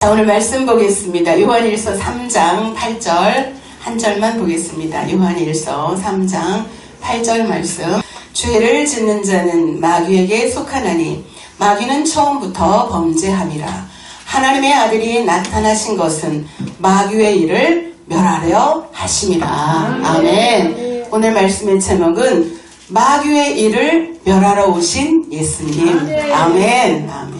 자, 오늘 말씀 보겠습니다. 요한일서 3장 8절 한 절만 보겠습니다. 요한일서 3장 8절 말씀. 죄를 짓는 자는 마귀에게 속하나니 마귀는 처음부터 범죄함이라. 하나님의 아들이 나타나신 것은 마귀의 일을 멸하려 하심이라. 아멘. 오늘 말씀의 제목은 마귀의 일을 멸하러 오신 예수님. 아멘. 아멘.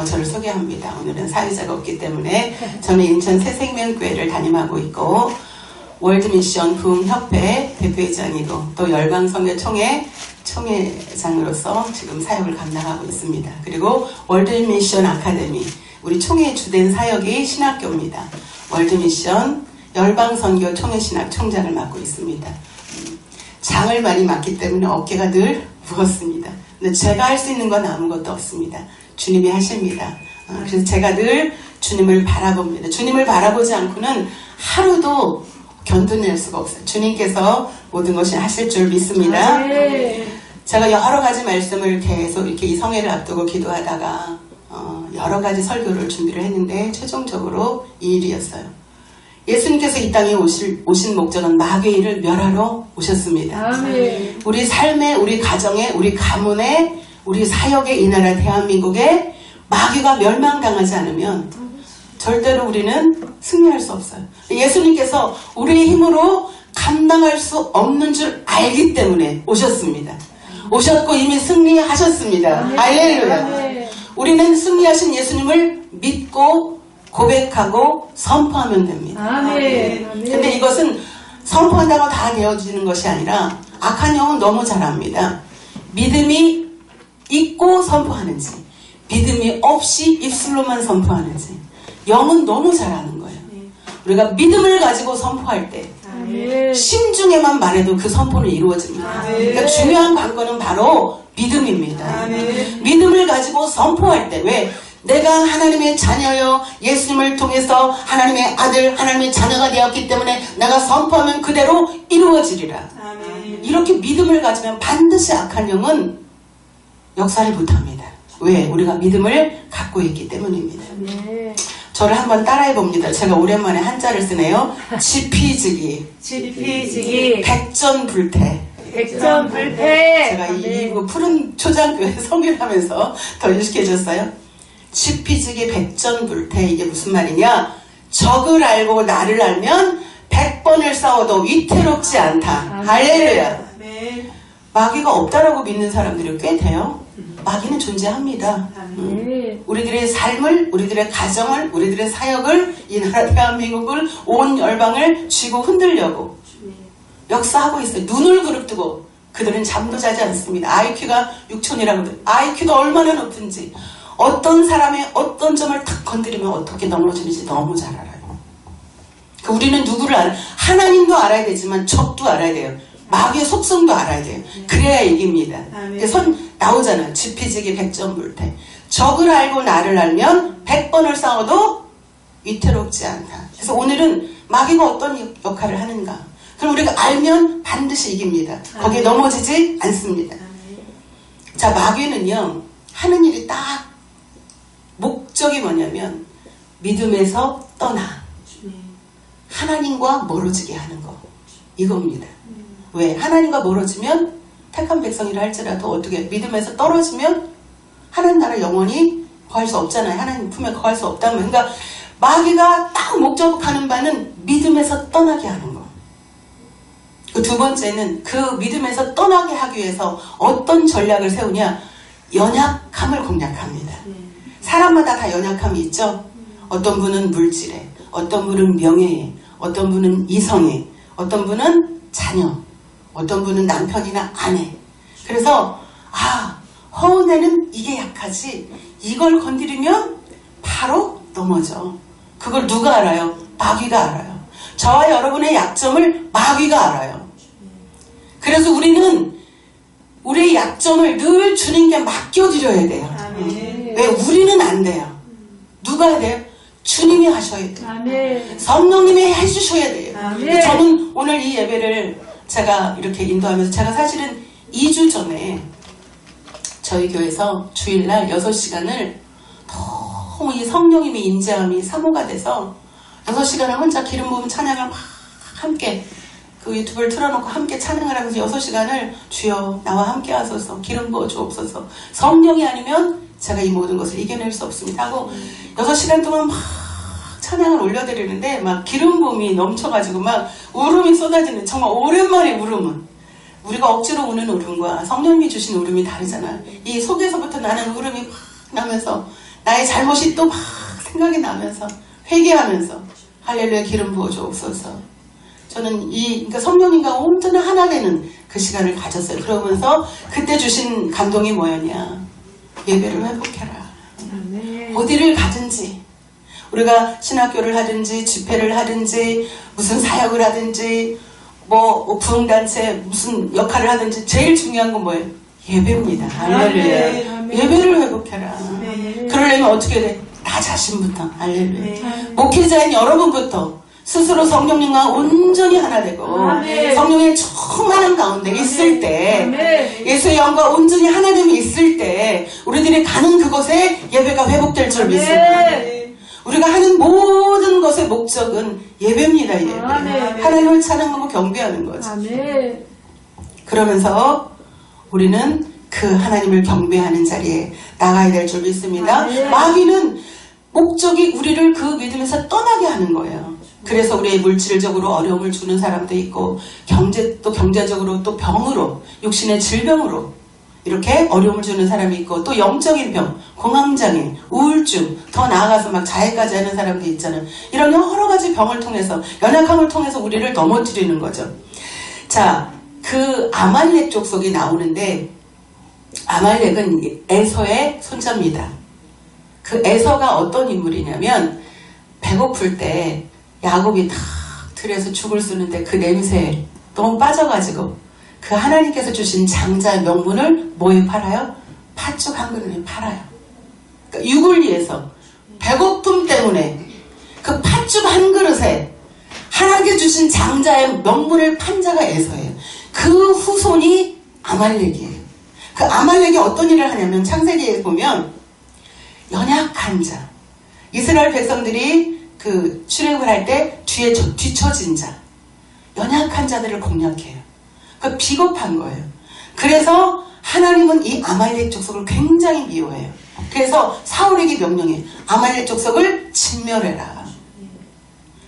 저를 소개합니다. 오늘은 사회자가 없기 때문에 저는 인천 새생명교회를 담임하고 있고 월드미션 부흥협회 대표회장이고 또 열방선교총회 총회장으로서 지금 사역을 감당하고 있습니다. 그리고 월드미션 아카데미, 우리 총회의 주된 사역이 신학교입니다. 월드미션 열방선교 총회신학 총장을 맡고 있습니다. 장을 많이 맡기 때문에 어깨가 늘 무겁습니다. 근데 제가 할 수 있는 건 아무것도 없습니다. 주님이 하십니다. 그래서 제가 늘 주님을 바라봅니다. 주님을 바라보지 않고는 하루도 견뎌낼 수가 없어요. 주님께서 모든 것을 하실 줄 믿습니다. 제가 여러 가지 말씀을 계속 이렇게 이 성회를 앞두고 기도하다가 여러 가지 설교를 준비를 했는데 최종적으로 이 일이었어요. 예수님께서 이 땅에 오신 목적은 마귀의 일을 멸하러 오셨습니다. 우리 삶에, 우리 가정에, 우리 가문에, 우리 사역에, 이 나라 대한민국에 마귀가 멸망당하지 않으면 절대로 우리는 승리할 수 없어요. 예수님께서 우리의 힘으로 감당할 수 없는 줄 알기 때문에 오셨습니다. 오셨고 이미 승리하셨습니다. 할렐루야. 우리는 승리하신 예수님을 믿고 고백하고 선포하면 됩니다. 근데 이것은 선포한다고 다 되어지는 것이 아니라 악한 영은 너무 잘합니다. 믿음이 있고 선포하는지, 믿음이 없이 입술로만 선포하는지, 영은 너무 잘하는 거예요. 우리가 믿음을 가지고 선포할 때 심중에만 말해도 그 선포는 이루어집니다. 그러니까 중요한 관건은 바로 믿음입니다. 믿음을 가지고 선포할 때, 왜? 내가 하나님의 자녀여 예수님을 통해서 하나님의 아들, 하나님의 자녀가 되었기 때문에 내가 선포하면 그대로 이루어지리라. 이렇게 믿음을 가지면 반드시 악한 영은 역사를 못합니다. 왜? 우리가 믿음을 갖고 있기 때문입니다. 저를 한번 따라해 봅니다. 제가 오랜만에 한자를 쓰네요. 지피지기, 백전불태. 제가 이 푸른 초장교회 성교하면서 더 익숙해졌어요. 지피지기 백전불태. 이게 무슨 말이냐? 적을 알고 나를 알면 100번을 싸워도 위태롭지 않다. 할렐루야. 마귀가 없다라고 믿는 사람들이 꽤 돼요. 마귀는 존재합니다. 우리들의 삶을, 우리들의 가정을, 우리들의 사역을, 이 나라 대한민국을, 온 열방을 쥐고 흔들려고 역사하고 있어요. 눈을 부릅뜨고 그들은 잠도 자지 않습니다. IQ가 6천이라고 그래요. IQ가 얼마나 높은지, 어떤 사람의 어떤 점을 탁 건드리면 어떻게 넘어지는지 너무 잘 알아요. 우리는 누구를 알아요? 하나님도 알아야 되지만 적도 알아야 돼요. 마귀의 속성도 알아야 돼요. 그래야 이깁니다. 선 나오잖아요. 지피지기 백전불태. 적을 알고 나를 알면 100번을 싸워도 위태롭지 않다. 그래서 오늘은 마귀가 어떤 역할을 하는가. 그럼 우리가 알면 반드시 이깁니다. 거기에 넘어지지 않습니다. 자, 마귀는요, 하는 일이 딱 목적이 뭐냐면 믿음에서 떠나 하나님과 멀어지게 하는 거. 이겁니다. 왜? 하나님과 멀어지면 택한 백성이라 할지라도 어떻게 믿음에서 떨어지면 하나님 나라 영원히 거할 수 없잖아요. 하나님 품에 거할 수 없다면. 그러니까 마귀가 딱 목적하는 바는 믿음에서 떠나게 하는 거. 그 두 번째는 그 믿음에서 떠나게 하기 위해서 어떤 전략을 세우냐? 연약함을 공략합니다. 사람마다 다 연약함이 있죠. 어떤 분은 물질에, 어떤 분은 명예에, 어떤 분은 이성에, 어떤 분은 자녀, 어떤 분은 남편이나 아내. 그래서 허은에는 이게 약하지, 이걸 건드리면 바로 넘어져. 그걸 누가 알아요? 마귀가 알아요. 저와 여러분의 약점을 마귀가 알아요. 그래서 우리는 우리의 약점을 늘 주님께 맡겨드려야 돼요. 왜? 우리는 안 돼요. 누가 해야 돼요? 주님이 하셔야 돼요. 성령님이 해주셔야 돼요. 저는 오늘 이 예배를 제가 이렇게 인도하면서, 제가 사실은 2주 전에 저희 교회에서 주일날 6시간을 너무 이 성령님의 인자함이 사모가 돼서 6시간을 혼자 기름 부은 찬양을 막 함께 그 유튜브를 틀어놓고 함께 찬양을 하면서 6시간을 주여 나와 함께 하소서 기름 부어 주옵소서 성령이 아니면 제가 이 모든 것을 이겨낼 수 없습니다 하고 6시간 동안 막 찬양을 올려드리는데 막 기름 부음이 넘쳐가지고 막 울음이 쏟아지는 정말 오랜만에 울음은 우리가 억지로 우는 울음과 성령님이 주신 울음이 다르잖아요. 이 속에서부터 나는 울음이 막 나면서 나의 잘못이 또 막 생각이 나면서 회개하면서 할렐루야 기름 부어 주옵소서. 저는 그러니까 성령님과 온전히 하나 되는 그 시간을 가졌어요. 그러면서 그때 주신 감동이 뭐였냐? 예배를 회복해라. 어디를 가든지 우리가 신학교를 하든지 집회를 하든지 무슨 사역을 하든지 뭐 부흥단체 무슨 역할을 하든지 제일 중요한 건 뭐예요? 예배입니다. 할렐루야. 예배를 회복해라. 그러려면 어떻게 돼? 나 자신부터. 할렐루야. 목회자인 여러분부터 스스로 성령님과 온전히 하나 되고 성령의 충만한 가운데 있을 때 예수의 영과 온전히 하나됨이 있을 때 우리들이 가는 그곳에 예배가 회복될 줄 믿습니다. 우리가 하는 모든 것의 목적은 예배입니다. 예배. 하나님을 찬양하고 경배하는 거죠. 그러면서 우리는 그 하나님을 경배하는 자리에 나가야 될 줄 믿습니다. 마귀는 목적이 우리를 그 믿음에서 떠나게 하는 거예요. 그래서 우리의 물질적으로 어려움을 주는 사람도 있고 또 경제적으로 또 병으로 육신의 질병으로 이렇게 어려움을 주는 사람이 있고 또 영적인 병, 공황장애, 우울증 더 나아가서 막 자해까지 하는 사람도 있잖아요. 이런 여러 가지 병을 통해서 연약함을 통해서 우리를 넘어뜨리는 거죠. 자, 그 아말렉 족속이 나오는데 아말렉은 에서의 손자입니다. 그 에서가 어떤 인물이냐면 배고플 때 야곱이 탁 들여서 죽을 쓰는데 그 냄새에 너무 빠져가지고 그 하나님께서 주신 장자의 명분을 뭐에 팔아요? 팥죽 한 그릇에 팔아요. 그러니까 육을 위해서 배고픔 때문에 그 팥죽 한 그릇에 하나님께 주신 장자의 명분을 판 자가 에서예요. 그 후손이 아말렉이에요. 그 아말렉이 어떤 일을 하냐면 창세기에 보면 연약한 자 이스라엘 백성들이 그 출애굽을 할 때 뒤에 뒤처진 자 연약한 자들을 공략해요. 그 비겁한 거예요. 그래서 하나님은 이 아말렉 족속을 굉장히 미워해요. 그래서 사울에게 명령해 아말렉 족속을 진멸해라.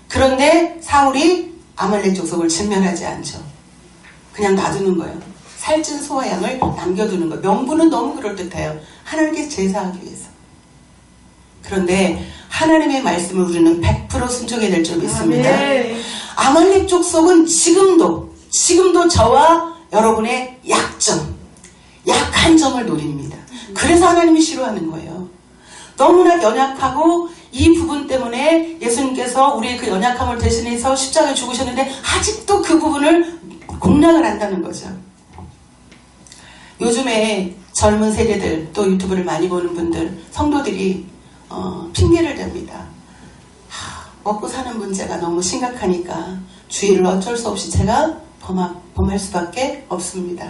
그런데 사울이 아말렉 족속을 진멸하지 않죠. 그냥 놔두는 거예요. 살찐 소와 양을 남겨두는 거예요. 명분은 너무 그럴듯해요. 하나님께 제사하기 위해서. 그런데 하나님의 말씀을 우리는 100% 순종해야 될 줄 믿습니다. 아말렉 족속은 지금도 저와 여러분의 약한 점을 노립니다. 그래서 하나님이 싫어하는 거예요. 너무나 연약하고 이 부분 때문에 예수님께서 우리의 그 연약함을 대신해서 십자가에 죽으셨는데 아직도 그 부분을 공략을 한다는 거죠. 요즘에 젊은 세대들 또 유튜브를 많이 보는 분들 성도들이 핑계를 댑니다. 먹고 사는 문제가 너무 심각하니까 주의를 어쩔 수 없이 제가 범할 수밖에 없습니다.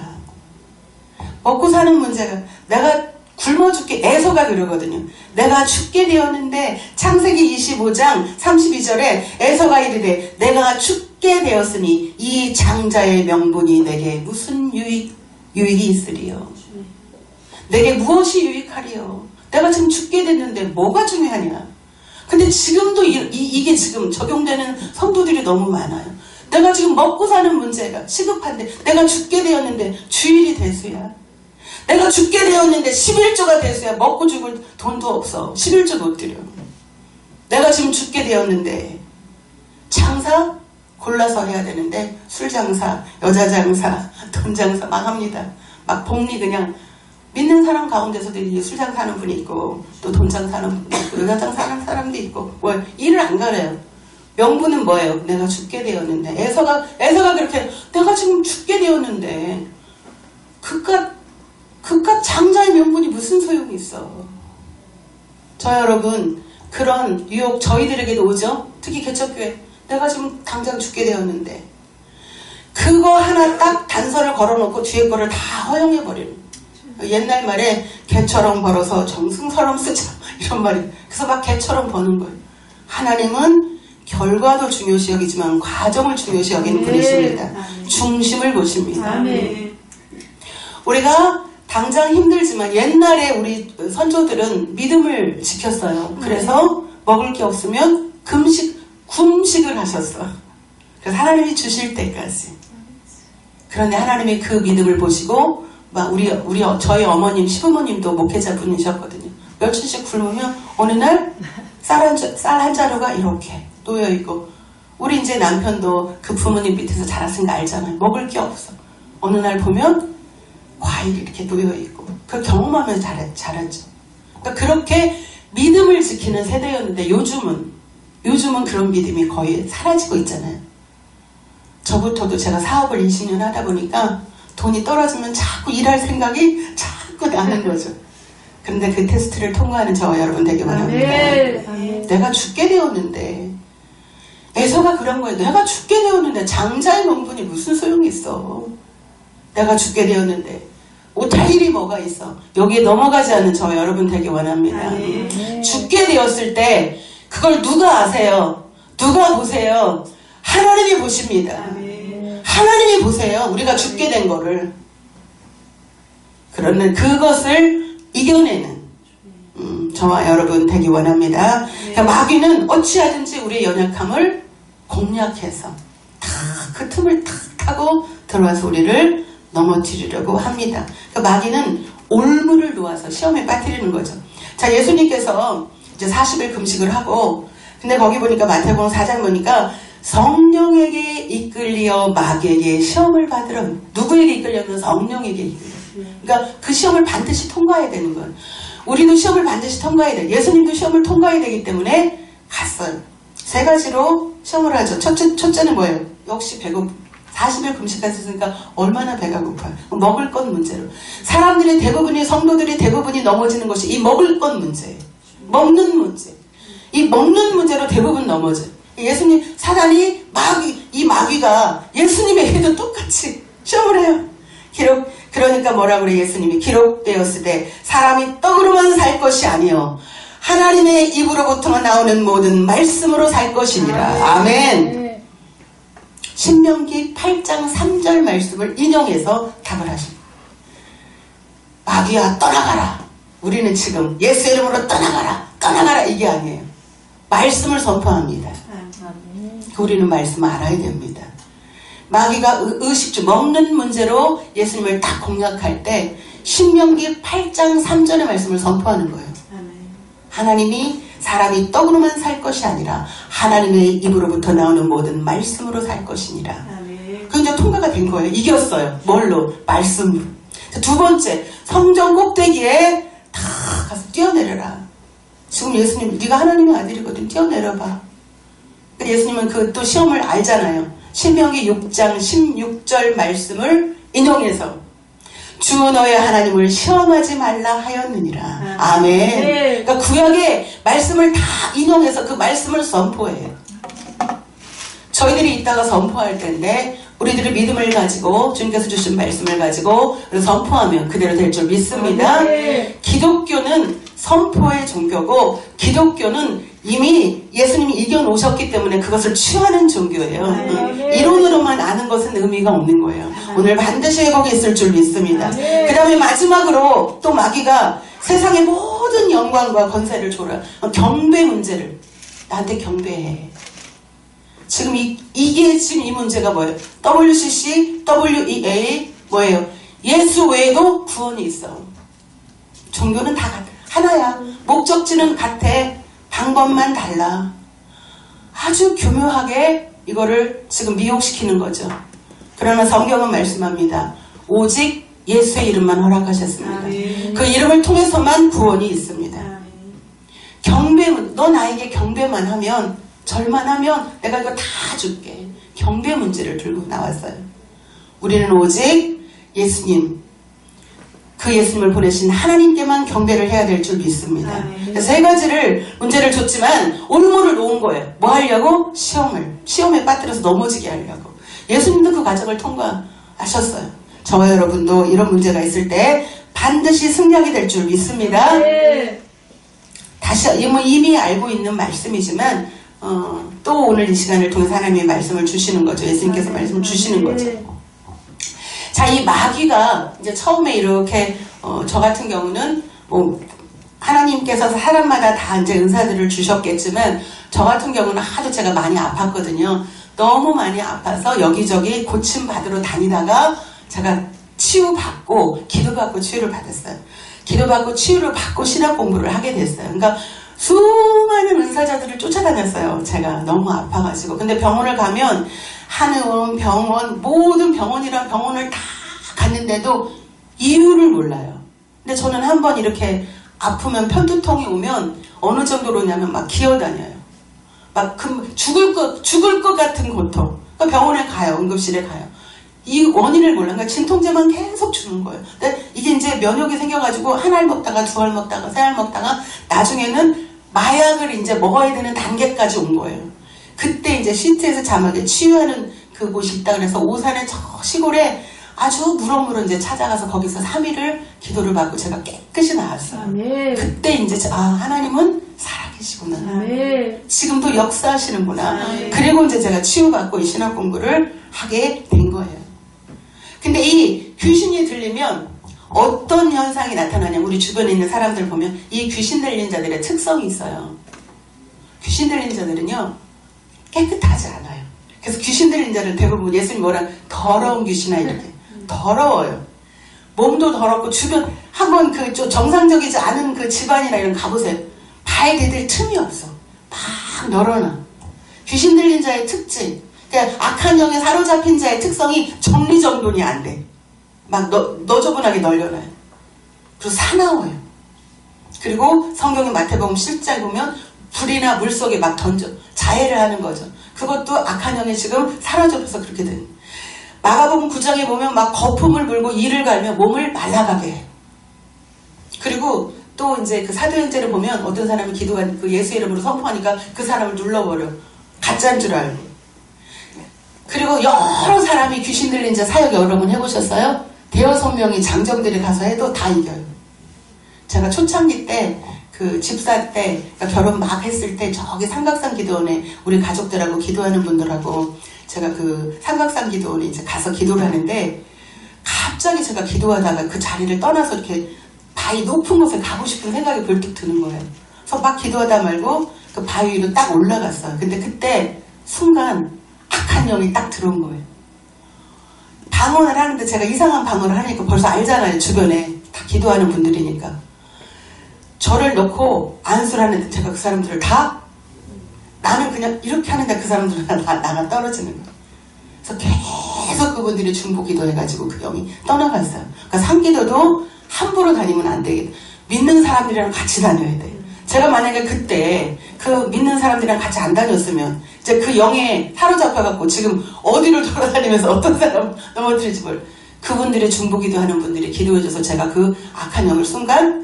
먹고 사는 문제가 내가 굶어 죽게 에서가 그러거든요. 내가 죽게 되었는데 창세기 25장 32절에 에서가 이르되 내가 죽게 되었으니 이 장자의 명분이 내게 무슨 유익이 있으리요. 내게 무엇이 유익하리요. 내가 지금 죽게 됐는데 뭐가 중요하냐. 근데 지금도 이게 지금 적용되는 성도들이 너무 많아요. 내가 지금 먹고 사는 문제가 시급한데 내가 죽게 되었는데 주일이 대수야. 내가 죽게 되었는데 11조가 대수야. 먹고 죽을 돈도 없어. 11조 못 드려. 내가 지금 죽게 되었는데 장사 골라서 해야 되는데 술 장사, 여자 장사, 돈 장사 막 합니다. 막 복리 그냥 믿는 사람 가운데서도 술 장사하는 분이 있고 또 돈 장사하는 분이 있고 여자 장사하는 사람도 있고 뭐 일을 안 가려요. 명분은 뭐예요? 내가 죽게 되었는데 에서가 그렇게 내가 지금 죽게 되었는데 그깟 장자의 명분이 무슨 소용이 있어. 저 여러분 그런 유혹 저희들에게도 오죠. 특히 개척교회 내가 지금 당장 죽게 되었는데 그거 하나 딱 단서를 걸어놓고 뒤에 거를 다 허용해버리는 옛날 말에 개처럼 벌어서 정승처럼 쓰자 이런 말이. 그래서 막 개처럼 버는 거예요. 하나님은 결과도 중요시 여기지만 과정을 중요시 여기는 분이십니다. 중심을 보십니다. 우리가 당장 힘들지만 옛날에 우리 선조들은 믿음을 지켰어요. 그래서 먹을 게 없으면 금식을 하셨어. 그래서 하나님이 주실 때까지. 그런데 하나님이 그 믿음을 보시고 막 저희 어머님, 시부모님도 목회자 분이셨거든요. 며칠씩 굶으면 어느 날 쌀 한 자루가 이렇게 놓여 있고, 우리 이제 남편도 그 부모님 밑에서 자랐으니까 알잖아요. 먹을 게 없어. 어느 날 보면 과일이 이렇게 놓여 있고, 그걸 경험하면서 자랐죠. 그러니까 그렇게 믿음을 지키는 세대였는데 요즘은 그런 믿음이 거의 사라지고 있잖아요. 저부터도 제가 사업을 20년 하다 보니까 돈이 떨어지면 자꾸 일할 생각이 자꾸 나는 거죠. 그런데 그 테스트를 통과하는 저와 여러분 되기 바랍니다. 내가 죽게 되었는데, 에서가 그런 거예요. 내가 죽게 되었는데 장자의 명분이 무슨 소용이 있어. 내가 죽게 되었는데 못할 일이 뭐가 있어. 여기에 넘어가지 않는 저와 여러분 되기 원합니다. 죽게 되었을 때 그걸 누가 아세요? 누가 보세요? 하나님이 보십니다. 하나님이 보세요. 우리가 죽게 된 거를. 그러는 그것을 이겨내는 저와 여러분 되기 원합니다. 그러니까 마귀는 어찌하든지 우리의 연약함을 공략해서 그 틈을 탁 타고 들어와서 우리를 넘어뜨리려고 합니다. 그러니까 마귀는 올무를 놓아서 시험에 빠뜨리는 거죠. 자, 예수님께서 이제 40일 금식을 하고, 근데 거기 보니까 마태복음 4장 보니까 성령에게 이끌려 마귀에게 시험을 받으러, 누구에게 이끌려면 성령에게 이끌려. 그러니까 그 시험을 반드시 통과해야 되는 거예요. 우리도 시험을 반드시 통과해야 돼. 예수님도 시험을 통과해야 되기 때문에 갔어요. 세 가지로 시험을 하죠. 첫째는 뭐예요? 역시 배고픔. 40일 금식하셨으니까 얼마나 배가 고파요. 먹을 것 문제로. 사람들의 대부분이, 성도들이 대부분이 넘어지는 것이 이 먹을 것 문제예요. 먹는 문제. 이 먹는 문제로 대부분 넘어져요. 예수님, 사단이 이 마귀가 예수님에게도 똑같이 시험을 해요. 그러니까 뭐라 그래 예수님이? 기록되었으되 사람이 떡으로만 살 것이 아니요 하나님의 입으로부터 나오는 모든 말씀으로 살 것이니라. 아멘. 신명기 8장 3절 말씀을 인용해서 답을 하십니다. 마귀야 떠나가라. 우리는 지금 예수 이름으로 떠나가라 이게 아니에요. 말씀을 선포합니다. 우리는 말씀 알아야 됩니다. 마귀가 의식주 먹는 문제로 예수님을 딱 공략할 때 신명기 8장 3절의 말씀을 선포하는 거예요. 하나님이 사람이 떡으로만 살 것이 아니라 하나님의 입으로부터 나오는 모든 말씀으로 살 것이니라. 그 이제 통과가 된 거예요. 이겼어요. 뭘로? 말씀으로. 두 번째, 성전 꼭대기에 다 가서 뛰어내려라. 지금 예수님, 네가 하나님의 아들이거든. 뛰어내려봐. 예수님은 그 또 시험을 알잖아요. 신명기 6장 16절 말씀을 인용해서 주 너의 하나님을 시험하지 말라 하였느니라. 아멘. 그러니까 구약의 말씀을 다 인용해서 그 말씀을 선포해요. 저희들이 이따가 선포할 텐데 우리들이 믿음을 가지고 주님께서 주신 말씀을 가지고 선포하면 그대로 될 줄 믿습니다. 기독교는 선포의 종교고 기독교는 이미 예수님이 이겨놓으셨기 때문에 그것을 취하는 종교예요. 이론으로만 아는 것은 의미가 없는 거예요. 오늘 반드시 회복이 있을 줄 믿습니다. 그 다음에 마지막으로 또 마귀가 세상의 모든 영광과 권세를 줘라. 경배 문제를 나한테 경배해. 지금 이게 지금 이 문제가 뭐예요? WCC, WEA 뭐예요? 예수 외에도 구원이 있어. 종교는 다 하나야. 목적지는 같아. 방법만 달라. 아주 교묘하게 이거를 지금 미혹시키는 거죠. 그러나 성경은 말씀합니다. 오직 예수의 이름만 허락하셨습니다. 그 이름을 통해서만 구원이 있습니다. 경배문, 너 나에게 경배만 하면, 절만 하면 내가 이거 다 줄게. 경배 문제를 들고 나왔어요. 우리는 오직 예수님, 그 예수님을 보내신 하나님께만 경배를 해야 될 줄 믿습니다. 세 가지를 문제를 줬지만 올무를 놓은 거예요. 뭐 하려고? 시험에 빠뜨려서 넘어지게 하려고. 예수님도 그 과정을 통과하셨어요. 저와 여러분도 이런 문제가 있을 때 반드시 승리하게 될 줄 믿습니다. 다시 이미 알고 있는 말씀이지만 또 오늘 이 시간을 통해서 하나님의 말씀을 주시는 거죠. 예수님께서 말씀을 주시는 거죠. 자, 이 마귀가 이제 처음에 이렇게 저 같은 경우는 뭐 하나님께서 사람마다 다 이제 은사들을 주셨겠지만 저 같은 경우는 하도 제가 많이 아팠거든요. 너무 많이 아파서 여기저기 고침 받으러 다니다가 제가 치유받고 기도받고 치유를 받았어요. 기도받고 치유를 받고 신학 공부를 하게 됐어요. 그러니까 수많은 은사자들을 쫓아다녔어요. 제가 너무 아파가지고. 근데 병원을 가면 한의원, 병원, 모든 병원이랑 병원을 다 갔는데도 이유를 몰라요. 근데 저는 한번 이렇게 아프면 편두통이 오면 어느 정도로냐면 막 기어다녀요. 막 죽을 것 같은 고통. 그러니까 병원에 가요. 응급실에 가요. 이 원인을 몰라. 그러니까 진통제만 계속 주는 거예요. 근데 이게 이제 면역이 생겨가지고 한 알 먹다가 두 알 먹다가 세 알 먹다가 나중에는 마약을 이제 먹어야 되는 단계까지 온 거예요. 그때 이제 시트에서 자막에 치유하는 그곳이 있다 그래서 오산의 저 시골에 아주 무럭무럭 이제 찾아가서 거기서 3일을 기도를 받고 제가 깨끗이 나았어요. 아멘. 그때 이제 하나님은 살아계시구나. 아멘. 지금도 역사하시는구나. 아멘. 그리고 이제 제가 치유받고 이 신학 공부를 하게 된 거예요. 근데 이 귀신이 들리면 어떤 현상이 나타나냐면 우리 주변에 있는 사람들 보면 이 귀신 들린 자들의 특성이 있어요. 귀신 들린 자들은요 깨끗하지 않아요. 그래서 귀신 들린 자는 대부분 예수님 뭐라 더러운 귀신아 이렇게 더러워요. 몸도 더럽고 주변 한번 그 정상적이지 않은 그 집안이나 이런 가보세요. 발 디딜 틈이 없어. 막 널어놔. 귀신 들린 자의 특징. 그러니까 악한 영에 사로잡힌 자의 특성이 정리정돈이 안 돼. 막 너저분하게 널려놔요. 그리고 사나워요. 그리고 성경의 마태복음 10장 보면 불이나 물속에 막 던져 자해를 하는 거죠. 그것도 악한 영에 지금 사로잡혀서 그렇게 되는. 마가복음 9장에 보면 막 거품을 불고 이를 갈며 몸을 말라가게 해. 그리고 또 이제 그 사도행전을 보면 어떤 사람이 기도한 그 예수 이름으로 선포하니까 그 사람을 눌러버려. 가짜인 줄 알고. 그리고 여러 사람이 귀신 들린 자 사역 여러 번 해보셨어요? 대여섯 명이 장정들이 가서 해도 다 이겨요. 제가 초창기 때 그 집사 때 그러니까 결혼 막 했을 때 저기 삼각산 기도원에 우리 가족들하고 기도하는 분들하고 제가 그 삼각산 기도원에 이제 가서 기도를 하는데 갑자기 제가 기도하다가 그 자리를 떠나서 이렇게 바위 높은 곳에 가고 싶은 생각이 불뚝 드는 거예요. 그래서 막 기도하다 말고 그 바위 위로 딱 올라갔어요. 근데 그때 순간 악한 영이 딱 들어온 거예요. 방언을 하는데 제가 이상한 방언을 하니까 벌써 알잖아요. 주변에 다 기도하는 분들이니까. 저를 넣고 안수를 하는데 제가 그 사람들을 다 나는 그냥 이렇게 하는데 그 사람들은 나가 떨어지는 거예요. 그래서 계속 그분들이 중보 기도해가지고 그 영이 떠나갔어요. 그러니까 상기도도 함부로 다니면 안 되겠다. 믿는 사람들이랑 같이 다녀야 돼요. 제가 만약에 그때 그 믿는 사람들이랑 같이 안 다녔으면 이제 그 영에 사로잡혀갖고 지금 어디를 돌아다니면서 어떤 사람 넘어뜨릴지 몰라. 그분들의 중보기도 하는 분들이 기도해줘서 제가 그 악한 영을 순간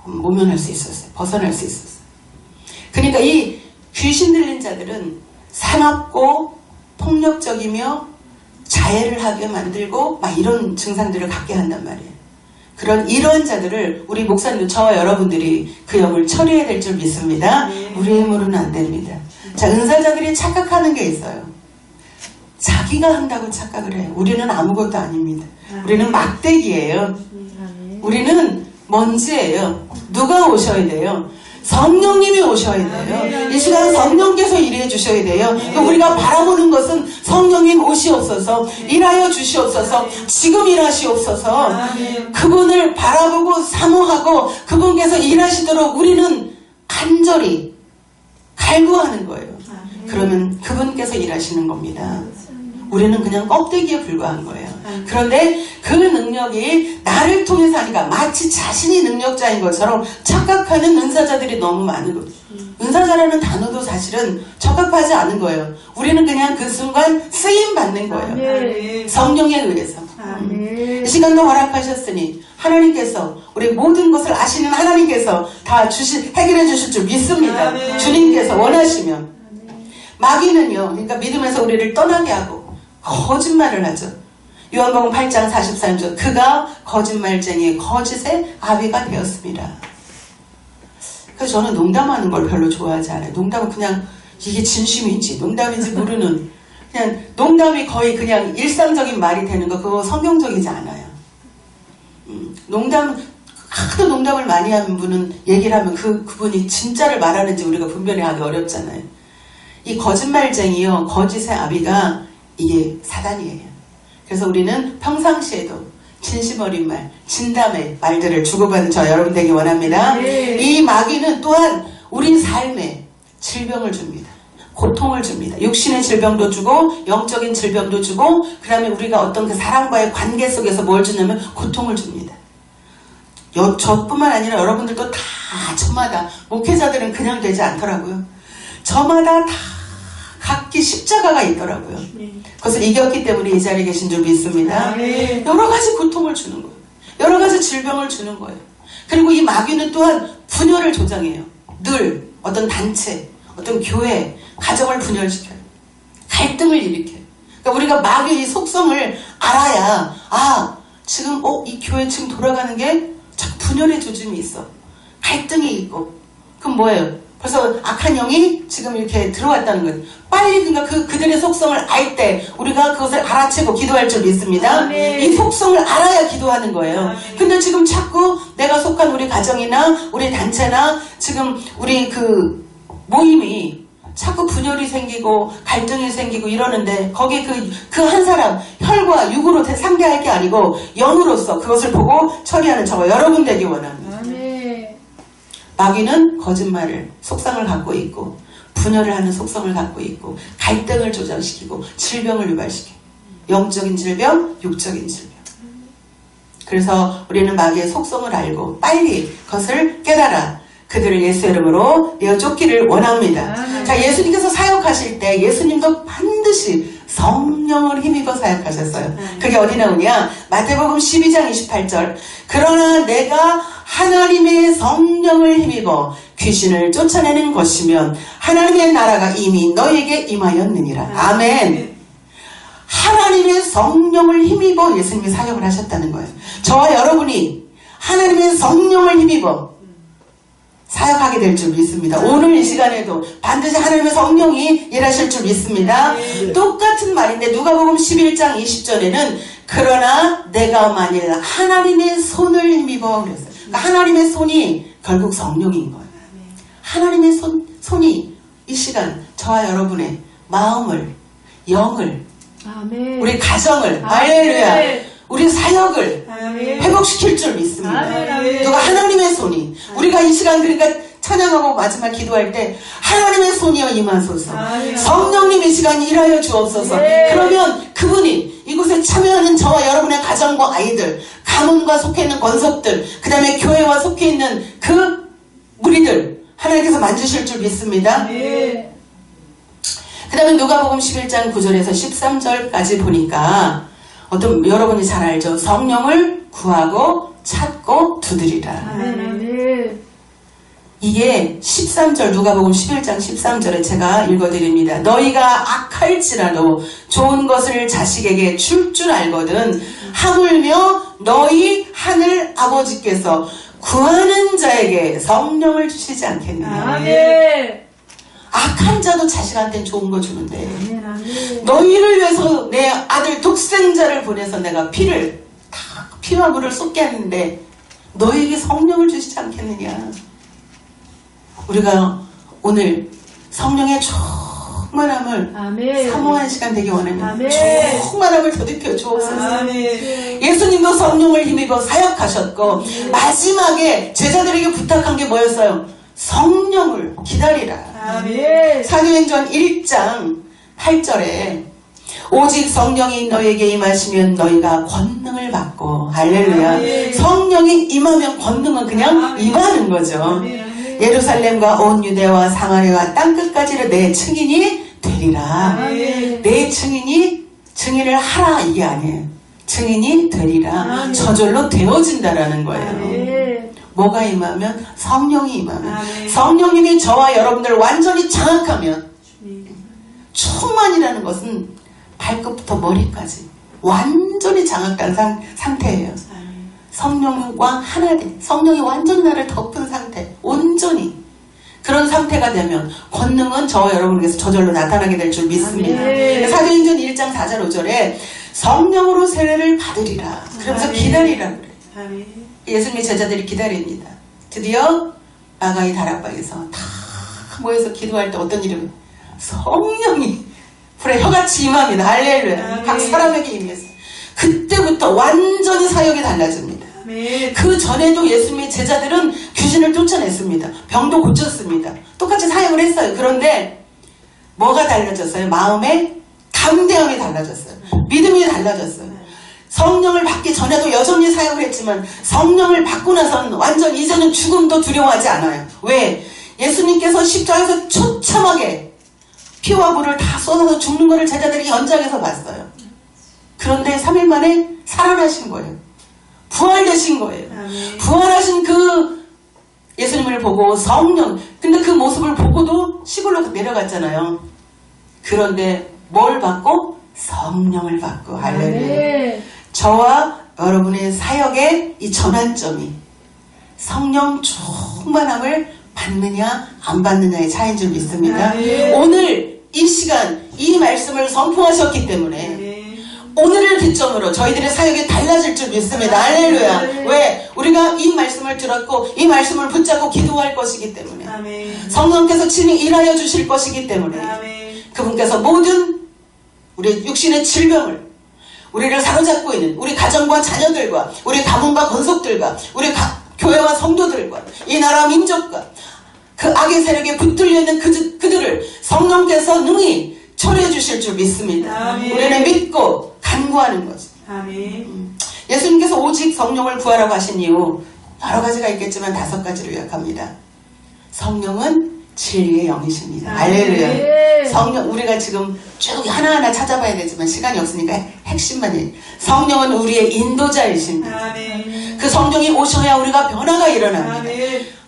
모면할 수 있었어요. 벗어날 수 있었어요. 그러니까 이 귀신 들린 자들은 사납고 폭력적이며 자해를 하게 만들고 막 이런 증상들을 갖게 한단 말이에요. 이런 자들을 우리 목사님도 저와 여러분들이 그 영을 처리해야 될 줄 믿습니다. 우리 힘으로는 안 됩니다. 자, 은사자들이 착각하는 게 있어요. 자기가 한다고 착각을 해요. 우리는 아무것도 아닙니다. 우리는 막대기예요. 우리는 먼지예요. 누가 오셔야 돼요? 성령님이 오셔야 돼요. 이 시간 성령께서 일해 주셔야 돼요. 우리가 바라보는 것은 성령님 오시옵소서, 일하여 주시옵소서, 지금 일하시옵소서. 그분을 바라보고 사모하고 그분께서 일하시도록 우리는 간절히 갈구하는 거예요. 그러면 그분께서 일하시는 겁니다. 우리는 그냥 껍데기에 불과한 거예요. 그런데 그 능력이 나를 통해서 하니까 마치 자신이 능력자인 것처럼 착각하는 은사자들이 너무 많은 거예요. 은사자라는 단어도 사실은 적합하지 않은 거예요. 우리는 그냥 그 순간 쓰임 받는 거예요. 성령에 의해서. 이 시간도 허락하셨으니 하나님께서 우리 모든 것을 아시는 하나님께서 다 해결해 주실 줄 믿습니다. 주님께서 원하시면. 마귀는요, 그러니까 믿음에서 우리를 떠나게 하고 거짓말을 하죠. 요한복음 8장 43절 그가 거짓말쟁이의 거짓의 아비가 되었습니다. 그래서 저는 농담하는 걸 별로 좋아하지 않아요. 농담은 그냥 이게 진심인지 농담인지 모르는 그냥 농담이 거의 그냥 일상적인 말이 되는 거 그거 성경적이지 않아요. 농담 하도 농담을 많이 하는 분은 얘기를 하면 그분이 진짜를 말하는지 우리가 분별하기 어렵잖아요. 이 거짓말쟁이요 거짓의 아비가 이게 사단이에요. 그래서 우리는 평상시에도 진심 어린 말, 진담의 말들을 주고받는 저 여러분 되기 원합니다. 네. 이 마귀는 또한 우리 삶에 질병을 줍니다. 고통을 줍니다. 육신의 질병도 주고 영적인 질병도 주고 그 다음에 우리가 어떤 그 사람과의 관계 속에서 뭘 주냐면 고통을 줍니다. 저뿐만 아니라 여러분들도 다 저마다 목회자들은 그냥 되지 않더라고요. 저마다 다 각기 십자가가 있더라고요. 그것을 이겼기 때문에 이 자리에 계신 줄 믿습니다. 여러 가지 고통을 주는 거예요. 여러 가지 질병을 주는 거예요. 그리고 이 마귀는 또한 분열을 조장해요. 늘 어떤 단체, 어떤 교회, 가정을 분열시켜요. 갈등을 일으켜요. 그러니까 우리가 마귀의 속성을 알아야 지금 이 교회 지금 돌아가는 게 자꾸 분열의 조짐이 있어. 갈등이 있고. 그럼 뭐예요? 벌써 악한 영이 지금 이렇게 들어왔다는 거예요. 빨리 그러니까 그들의 속성을 알 때 우리가 그것을 알아채고 기도할 줄 믿습니다. 이 속성을 알아야 기도하는 거예요. 근데 지금 자꾸 내가 속한 우리 가정이나 우리 단체나 지금 우리 그 모임이 자꾸 분열이 생기고 갈등이 생기고 이러는데 거기에 그 한 사람 혈과 육으로 상대할 게 아니고 영으로서 그것을 보고 처리하는 저와 여러분 되기 원합니다. 마귀는 거짓말을 속성을 갖고 있고 분열을 하는 속성을 갖고 있고 갈등을 조장시키고 질병을 유발시켜요. 영적인 질병, 육적인 질병. 그래서 우리는 마귀의 속성을 알고 빨리 그것을 깨달아 그들을 예수 이름으로 내어 쫓기를 원합니다. 자, 예수님께서 사역하실 때 예수님도 반드시 성령을 힘입어 사역하셨어요. 그게 어디 나오냐? 마태복음 12장 28절. 그러나 내가 하나님의 성령을 힘입어 귀신을 쫓아내는 것이면 하나님의 나라가 이미 너에게 임하였느니라. 아멘. 하나님의 성령을 힘입어 예수님이 사역을 하셨다는 거예요. 저와 여러분이 하나님의 성령을 힘입어 사역하게 될 줄 믿습니다. 오늘 이 시간에도 반드시 하나님의 성령이 일하실 줄 믿습니다. 똑같은 말인데 누가복음 11장 20절에는 그러나 내가 만일 하나님의 손을 힘입어 그랬어요. 그러니까 하나님의 손이 결국 성령인 거예요. 하나님의 손이 이 시간 저와 여러분의 마음을, 영을, 우리 가정을, 할렐루야, 우리 사역을 회복시킬 줄 믿습니다. 누가 하나님의 손이 우리가 이 시간 그러니까 찬양하고 마지막 기도할 때 하나님의 손이여 임하소서. 성령님 이 시간 일하여 주옵소서. 그러면 그분이 이곳에 참여하는 저와 여러분의 가정과 아이들, 가문과 속해 있는 권속들, 그 다음에 교회와 속해 있는 그 무리들 하나님께서 만지실 줄 믿습니다. 그 다음에 누가복음 11장 9절에서 13절까지 보니까 여러분이 잘 알죠. 성령을 구하고 찾고 두드리라. 이게 13절 누가복음 11장 13절에 제가 읽어드립니다. 너희가 악할지라도 좋은 것을 자식에게 줄 줄 알거든 하물며 너희 하늘 아버지께서 구하는 자에게 성령을 주시지 않겠느냐. 악한 자도 자식한테는 좋은 거 주는데 너희를 위해서 내 아들 독생자를 보내서 내가 피와 물을 쏟게 하는데 너희에게 성령을 주시지 않겠느냐. 우리가 오늘 성령의 충만함을 사모하는 시간 되기 원합니다. 충만함을 더듬혀 주옵소서. 예수님도 성령을 힘입어 사역하셨고 마지막에 제자들에게 부탁한 게 뭐였어요? 성령을 기다리라. 사도행전 1장 8절에 오직 성령이 너에게 임하시면 너희가 권능을 받고 할렐루야. 성령이 임하면 권능은 그냥 임하는 거죠. 예루살렘과 온 유대와 사마리아와 땅끝까지를 내 증인이 되리라. 내 증인을 하라 이게 아니에요. 증인이 되리라. 저절로 되어진다라는 거예요. 뭐가 임하면? 성령이 임하면. 성령님이 저와 여러분들 완전히 장악하면, 충만이라는 것은 발끝부터 머리까지 완전히 장악된 상태예요. 성령과 하나 된, 성령이 완전히 나를 덮은 상태, 온전히 그런 상태가 되면 권능은 저와 여러분에게서 저절로 나타나게 될 줄 믿습니다. 사도행전 1장 4절 5절에 성령으로 세례를 받으리라. 그러면서 기다리라 그래요. 예수님의 제자들이 기다립니다. 드디어 마가의 다락방에서 다 모여서 기도할 때 어떤 일이 성령이 불에 혀같이 임합니다. 할렐루야. 각 사람에게 임했어요. 그때부터 완전히 사역이 달라집니다. 그 전에도 예수님의 제자들은 귀신을 쫓아냈습니다. 병도 고쳤습니다. 똑같이 사역을 했어요. 그런데 뭐가 달라졌어요? 마음의 담대함이 달라졌어요. 믿음이 달라졌어요. 성령을 받기 전에도 여전히 사역을 했지만 성령을 받고 나서는 완전 이제는 죽음도 두려워하지 않아요. 왜? 예수님께서 십자가에서 처참하게 피와 물을 다 쏟아서 죽는 것을 제자들이 현장에서 봤어요. 그런데 3일 만에 살아나신 거예요. 부활되신 거예요. 부활하신 그 예수님을 보고 성령, 근데 그 모습을 보고도 시골로 내려갔잖아요. 그런데 뭘 받고? 성령을 받고. 할렐루야. 저와 여러분의 사역의 이 전환점이 성령 충만함을 받느냐 안 받느냐의 차이인 줄 믿습니다. 오늘 이 시간 이 말씀을 선포하셨기 때문에 오늘을 기점으로 저희들의 사역이 달라질 줄 믿습니다. 할렐루야. 왜? 우리가 이 말씀을 들었고 이 말씀을 붙잡고 기도할 것이기 때문에 성령께서 친히 일하여 주실 것이기 때문에 그분께서 모든 우리 육신의 질병을 우리를 사로잡고 있는 우리 가정과 자녀들과 우리 가문과 권속들과 우리 교회와 성도들과 이 나라 민족과 그 악의 세력에 붙들려 있는 그들을 성령께서 능히 처리해 주실 줄 믿습니다. 우리는 믿고 간구하는 거죠. 예수님께서 오직 성령을 구하라고 하신 이유 여러 가지가 있겠지만 5가지로 요약합니다. 성령은 진리의 영이십니다. 할렐루야. 성령, 우리가 지금 쭉 하나하나 찾아봐야 되지만 시간이 없으니까 핵심만 해. 성령은 우리의 인도자이십니다. 그 성령이 오셔야 우리가 변화가 일어납니다.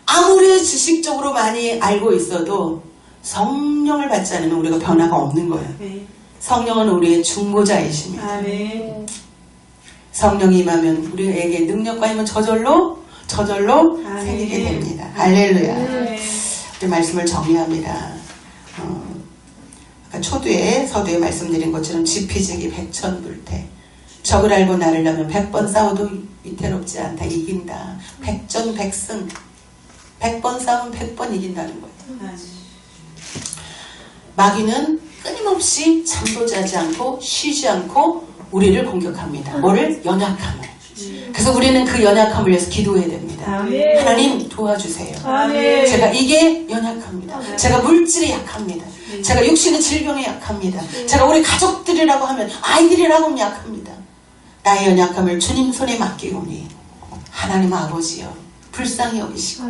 아무리 지식적으로 많이 알고 있어도 성령을 받지 않으면 우리가 변화가 없는 거예요. 성령은 우리의 중보자이십니다. 성령이 임하면 우리에게 능력과 힘은 저절로 생기게 됩니다. 할렐루야. 이 말씀을 정리합니다. 아까 초두에 서두에 말씀드린 것처럼 지피지기 백천불태. 적을 알고 나를 낳으면 100번 싸워도 위태롭지 않다. 이긴다. 백전백승. 100번 싸우면 100번 이긴다는 거예요. 마귀는 끊임없이 잠도 자지 않고 쉬지 않고 우리를 공격합니다. 뭐를? 연약함을. 그래서 우리는 그 연약함을 위해서 기도해야 됩니다. 하나님 도와주세요. 제가 이게 연약합니다. 제가 물질에 약합니다. 제가 육신의 질병에 약합니다. 제가 우리 가족들이라고 하면 아이들이라고 하면 약합니다. 나의 연약함을 주님 손에 맡기오니 하나님 아버지여 불쌍히 여기시고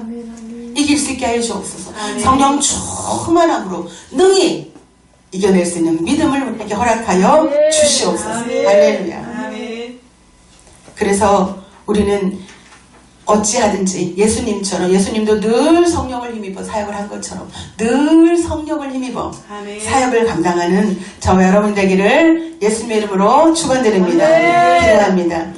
이길 수 있게 하여 주옵소서. 성령 충만함으로 능히 이겨낼 수 있는 믿음을 우리에게 허락하여 주시옵소서. 할렐루야. 그래서 우리는 어찌하든지 예수님처럼 예수님도 늘 성령을 힘입어 사역을 한 것처럼 늘 성령을 힘입어 사역을 감당하는 저와 여러분 되기를 예수님의 이름으로 축원드립니다. 기도합니다.